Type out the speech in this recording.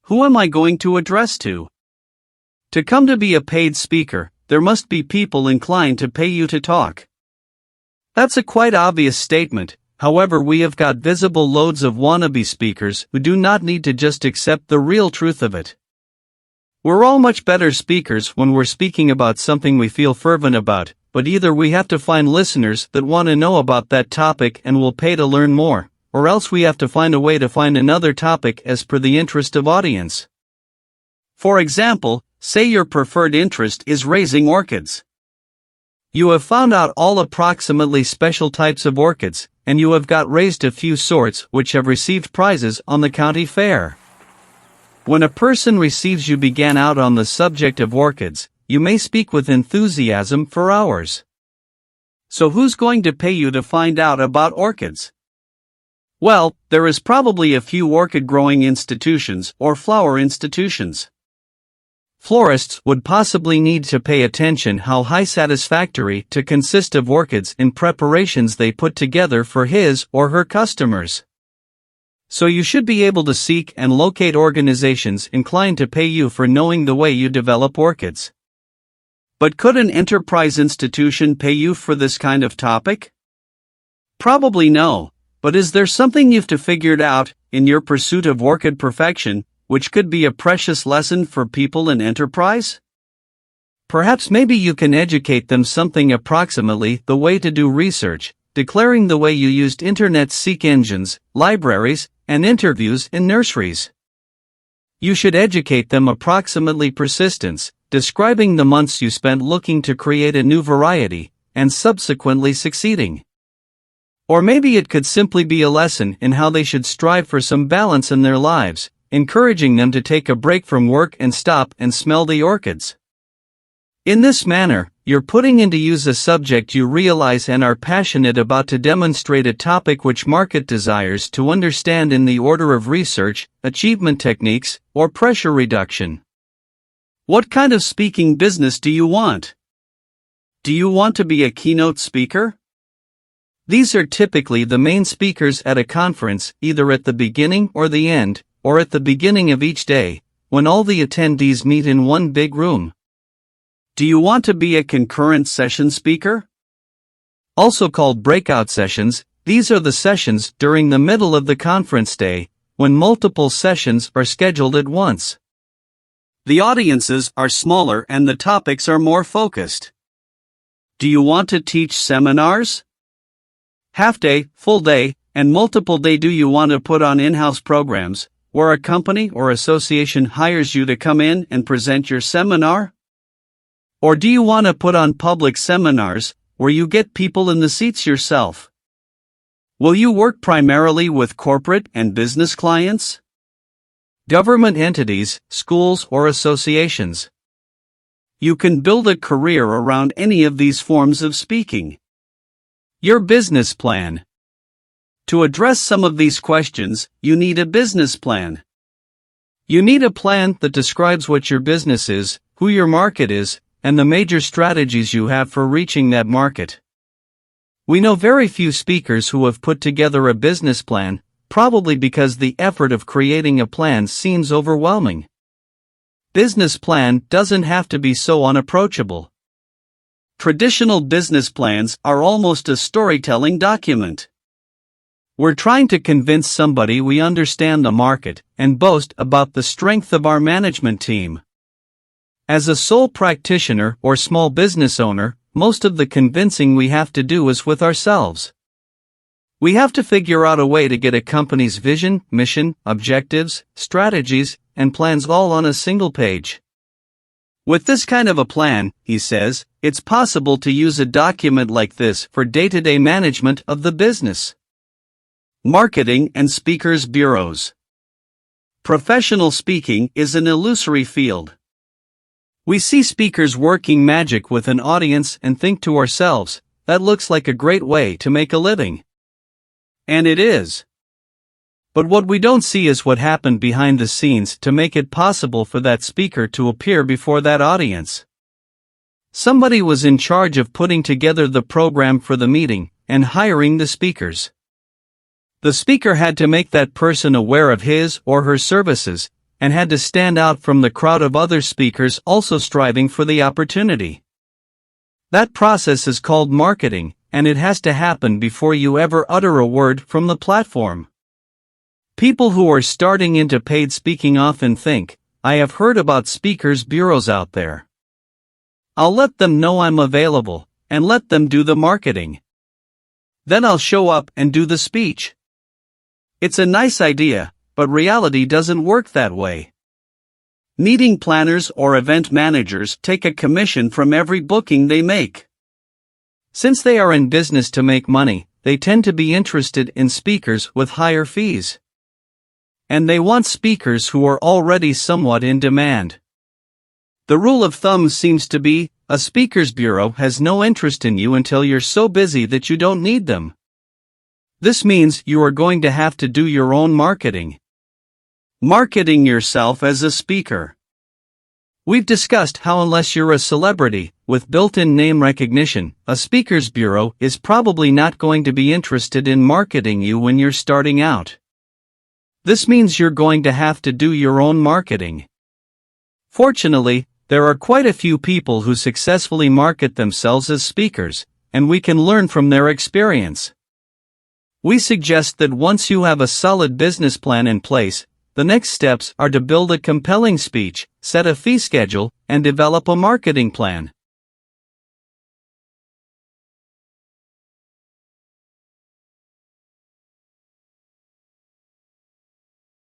Who am I going to address to? To come to be a paid speaker, there must be people inclined to pay you to talk. That's a quite obvious statement. However, we have got visible loads of wannabe speakers who do not need to just accept the real truth of it. We're all much better speakers when we're speaking about something we feel fervent about, but either we have to find listeners that want to know about that topic and will pay to learn more, or else we have to find a way to find another topic as per the interest of audience. For example, say your preferred interest is raising orchids. You have found out all approximately special types of orchids, and you have got raised a few sorts which have received prizes on the county fair. When a person receives you began out on the subject of orchids, you may speak with enthusiasm for hours. So who's going to pay you to find out about orchids? Well, there is probably a few orchid-growing institutions or flower institutions. Florists would possibly need to pay attention how high satisfactory to consist of orchids in preparations they put together for his or her customers. So you should be able to seek and locate organizations inclined to pay you for knowing the way you develop orchids. But could an enterprise institution pay you for this kind of topic? Probably no. But is there something you've figured out, in your pursuit of orchid perfection, which could be a precious lesson for people in enterprise? Perhaps maybe you can educate them something approximately the way to do research, declaring the way you used internet seek engines, libraries, and interviews in nurseries. You should educate them approximately persistence, describing the months you spent looking to create a new variety, and subsequently succeeding. Or maybe it could simply be a lesson in how they should strive for some balance in their lives, encouraging them to take a break from work and stop and smell the orchids. In this manner, you're putting into use a subject you realize and are passionate about to demonstrate a topic which market desires to understand in the order of research, achievement techniques, or pressure reduction. What kind of speaking business do you want? Do you want to be a keynote speaker? These are typically the main speakers at a conference, either at the beginning or the end, or at the beginning of each day, when all the attendees meet in one big room. Do you want to be a concurrent session speaker? Also called breakout sessions, these are the sessions during the middle of the conference day, when multiple sessions are scheduled at once. The audiences are smaller and the topics are more focused. Do you want to teach seminars? Half day, full day, and multiple day? Do you want to put on in-house programs, where a company or association hires you to come in and present your seminar? Or do you want to put on public seminars, where you get people in the seats yourself? Will you work primarily with corporate and business clients? Government entities, schools, or associations? You can build a career around any of these forms of speaking. Your business plan. To address some of these questions, you need a business plan. You need a plan that describes what your business is, who your market is, and the major strategies you have for reaching that market. We know very few speakers who have put together a business plan, probably because the effort of creating a plan seems overwhelming. Business plan doesn't have to be so unapproachable. Traditional business plans are almost a storytelling document. We're trying to convince somebody we understand the market and boast about the strength of our management team. As a sole practitioner or small business owner, most of the convincing we have to do is with ourselves. We have to figure out a way to get a company's vision, mission, objectives, strategies, and plans all on a single page. With this kind of a plan, he says, it's possible to use a document like this for day-to-day management of the business. Marketing and speakers' bureaus. Professional speaking is an illusory field. We see speakers working magic with an audience and think to ourselves, that looks like a great way to make a living. And it is. But what we don't see is what happened behind the scenes to make it possible for that speaker to appear before that audience. Somebody was in charge of putting together the program for the meeting and hiring the speakers. The speaker had to make that person aware of his or her services and had to stand out from the crowd of other speakers also striving for the opportunity. That process is called marketing, and it has to happen before you ever utter a word from the platform. People who are starting into paid speaking often think, I have heard about speakers bureaus out there. I'll let them know I'm available, and let them do the marketing. Then I'll show up and do the speech. It's a nice idea, but reality doesn't work that way. Meeting planners or event managers take a commission from every booking they make. Since they are in business to make money, they tend to be interested in speakers with higher fees. And they want speakers who are already somewhat in demand. The rule of thumb seems to be, a speakers bureau has no interest in you until you're so busy that you don't need them. This means you are going to have to do your own marketing. Marketing yourself as a speaker. We've discussed how unless you're a celebrity, with built-in name recognition, a speakers bureau is probably not going to be interested in marketing you when you're starting out. This means you're going to have to do your own marketing. Fortunately, there are quite a few people who successfully market themselves as speakers, and we can learn from their experience. We suggest that once you have a solid business plan in place, the next steps are to build a compelling speech, set a fee schedule, and develop a marketing plan.